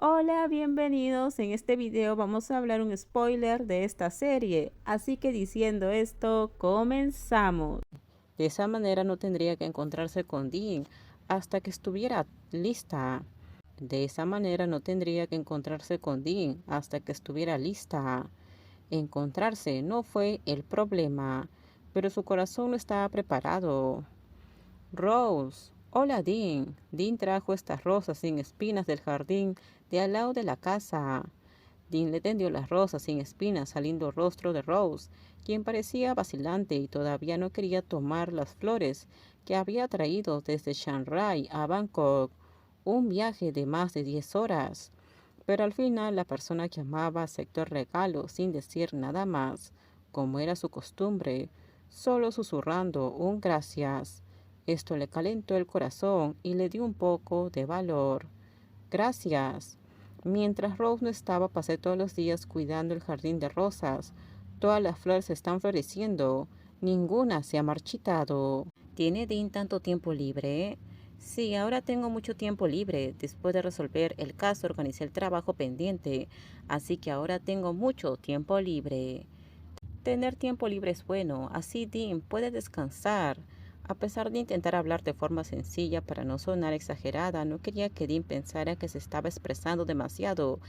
Hola, bienvenidos. En este video vamos a hablar un spoiler de esta serie. Así que diciendo esto, comenzamos. De esa manera no tendría que encontrarse con Dean hasta que estuviera lista. De esa manera no tendría que encontrarse con Dean hasta que estuviera lista. Encontrarse no fue el problema, pero su corazón no estaba preparado. Rose. Hola, Dean. Dean trajo estas rosas sin espinas del jardín de al lado de la casa. Dean le tendió las rosas sin espinas al lindo rostro de Rose, quien parecía vacilante y todavía no quería tomar las flores que había traído desde Chiang Rai a Bangkok, un viaje de más de 10 horas. Pero al final la persona que amaba aceptó el regalo sin decir nada más, como era su costumbre, solo susurrando un gracias. Esto le calentó el corazón y le dio un poco de valor. Gracias. Mientras Rose no estaba, pasé todos los días cuidando el jardín de rosas. Todas las flores están floreciendo. Ninguna se ha marchitado. ¿Tiene Dean tanto tiempo libre? Sí, ahora tengo mucho tiempo libre. Después de resolver el caso, organicé el trabajo pendiente. Así que ahora tengo mucho tiempo libre. Tener tiempo libre es bueno, así Dean puede descansar. A pesar de intentar hablar de forma sencilla para no sonar exagerada, no quería que Dean pensara que se estaba expresando demasiado,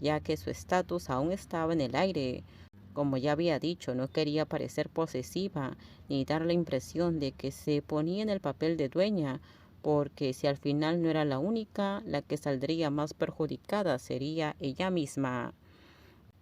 ya que su estatus aún estaba en el aire. Como ya había dicho, no quería parecer posesiva ni dar la impresión de que se ponía en el papel de dueña, porque si al final no era la única, la que saldría más perjudicada sería ella misma.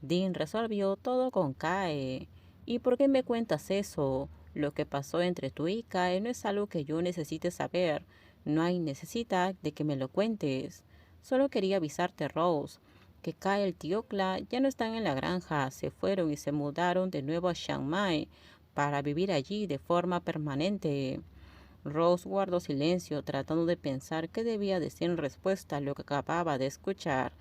Dean resolvió todo con Kae. ¿Y por qué me cuentas eso? Lo que pasó entre tú y Kae no es algo que yo necesite saber. No hay necesidad de que me lo cuentes. Solo quería avisarte, Rose, que Kae y el tío Cla ya no están en la granja, se fueron y se mudaron de nuevo a Chiang Mai para vivir allí de forma permanente. Rose guardó silencio, tratando de pensar qué debía decir en respuesta a lo que acababa de escuchar,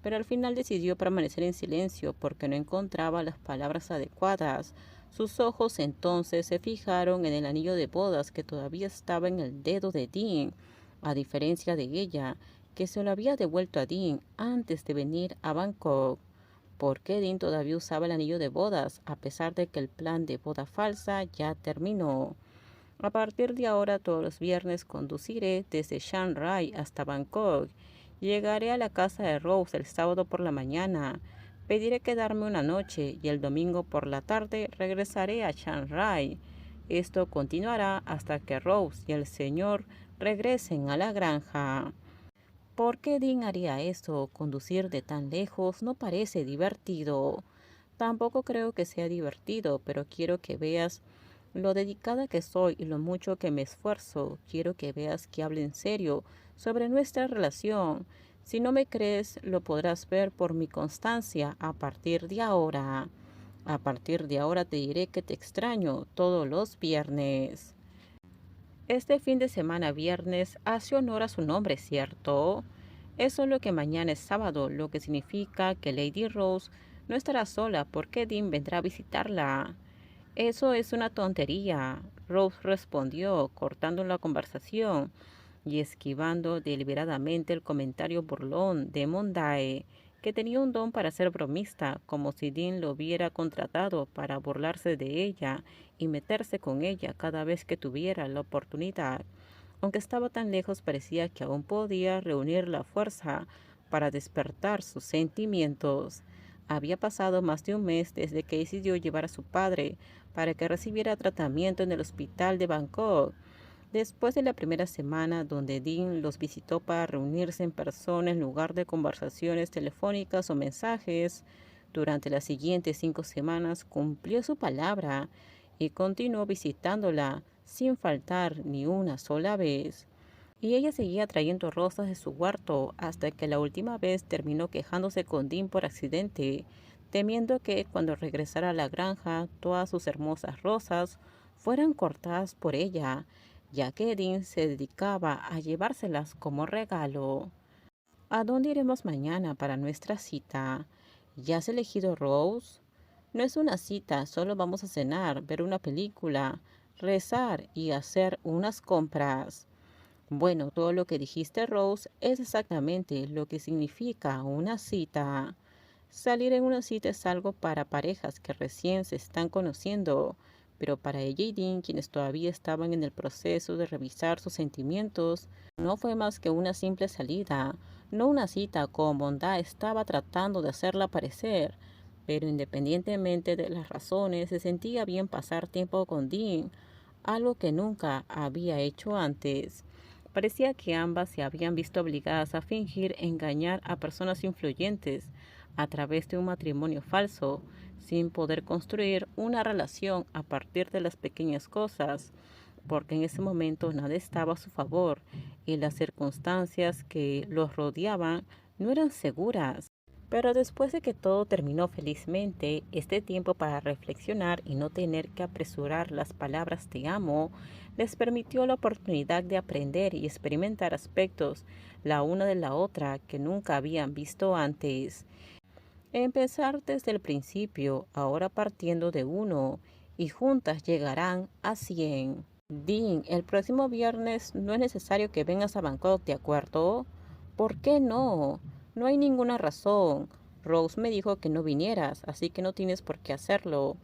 pero al final decidió permanecer en silencio porque no encontraba las palabras adecuadas. Sus ojos entonces se fijaron en el anillo de bodas que todavía estaba en el dedo de Dean, a diferencia de ella, que se lo había devuelto a Dean antes de venir a Bangkok. ¿Por qué Dean todavía usaba el anillo de bodas, a pesar de que el plan de boda falsa ya terminó? A partir de ahora, todos los viernes conduciré desde Chiang Rai hasta Bangkok. Llegaré a la casa de Rose el sábado por la mañana. Pediré quedarme una noche y el domingo por la tarde regresaré a Chiang Rai. Esto continuará hasta que Rose y el señor regresen a la granja. ¿Por qué Dean haría eso? Conducir de tan lejos no parece divertido. Tampoco creo que sea divertido, pero quiero que veas lo dedicada que soy y lo mucho que me esfuerzo. Quiero que veas que hablo en serio sobre nuestra relación. Si no me crees, lo podrás ver por mi constancia a partir de ahora. A partir de ahora te diré que te extraño todos los viernes. Este fin de semana viernes hace honor a su nombre, ¿cierto? Es solo que mañana es sábado, lo que significa que Lady Rose no estará sola porque Dean vendrá a visitarla. Eso es una tontería, Rose respondió, cortando la conversación y esquivando deliberadamente el comentario burlón de Mondae, que tenía un don para ser bromista, como si Dean lo hubiera contratado para burlarse de ella y meterse con ella cada vez que tuviera la oportunidad. Aunque estaba tan lejos, parecía que aún podía reunir la fuerza para despertar sus sentimientos. Había pasado más de un mes desde que decidió llevar a su padre para que recibiera tratamiento en el hospital de Bangkok. Después de la primera semana donde Dean los visitó para reunirse en persona en lugar de conversaciones telefónicas o mensajes, durante las siguientes 5 semanas cumplió su palabra y continuó visitándola sin faltar ni una sola vez. Y ella seguía trayendo rosas de su huerto hasta que la última vez terminó quejándose con Dean por accidente, temiendo que cuando regresara a la granja todas sus hermosas rosas fueran cortadas por ella, ya que Dean se dedicaba a llevárselas como regalo. ¿A dónde iremos mañana para nuestra cita? ¿Ya has elegido Rose? No es una cita, solo vamos a cenar, ver una película, rezar y hacer unas compras. Bueno, todo lo que dijiste, Rose, es exactamente lo que significa una cita. Salir en una cita es algo para parejas que recién se están conociendo, pero para ella y Dean, quienes todavía estaban en el proceso de revisar sus sentimientos, no fue más que una simple salida, no una cita como bondad estaba tratando de hacerla parecer. Pero independientemente de las razones, se sentía bien pasar tiempo con Dean, algo que nunca había hecho antes. Parecía que ambas se habían visto obligadas a fingir engañar a personas influyentes a través de un matrimonio falso, sin poder construir una relación a partir de las pequeñas cosas, porque en ese momento nada estaba a su favor y las circunstancias que los rodeaban no eran seguras. Pero después de que todo terminó felizmente, este tiempo para reflexionar y no tener que apresurar las palabras te amo, les permitió la oportunidad de aprender y experimentar aspectos la una de la otra que nunca habían visto antes. Empezar desde el principio, ahora partiendo de uno, y juntas llegarán a 100. Dean, el próximo viernes no es necesario que vengas a Bangkok, ¿de acuerdo? ¿Por qué no? No hay ninguna razón. Rose me dijo que no vinieras, así que no tienes por qué hacerlo.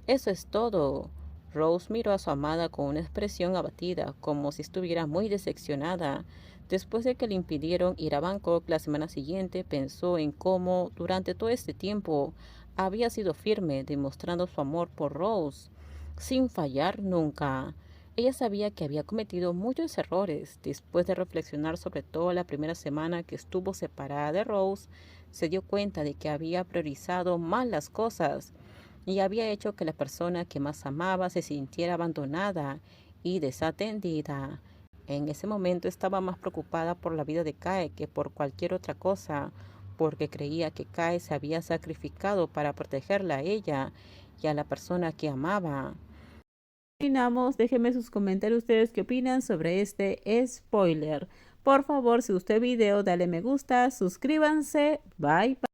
Eso es todo. Rose miró a su amada con una expresión abatida, como si estuviera muy decepcionada. Después de que le impidieron ir a Bangkok la semana siguiente, pensó en cómo, durante todo este tiempo, había sido firme, demostrando su amor por Rose, sin fallar nunca. Ella sabía que había cometido muchos errores. Después de reflexionar sobre todo la primera semana que estuvo separada de Rose, se dio cuenta de que había priorizado mal las cosas y había hecho que la persona que más amaba se sintiera abandonada y desatendida. En ese momento estaba más preocupada por la vida de Kae que por cualquier otra cosa, porque creía que Kae se había sacrificado para protegerla a ella y a la persona que amaba. Terminamos, déjenme sus comentarios ustedes qué opinan sobre este spoiler. Por favor, si gustó el video, dale me gusta, suscríbanse, bye bye.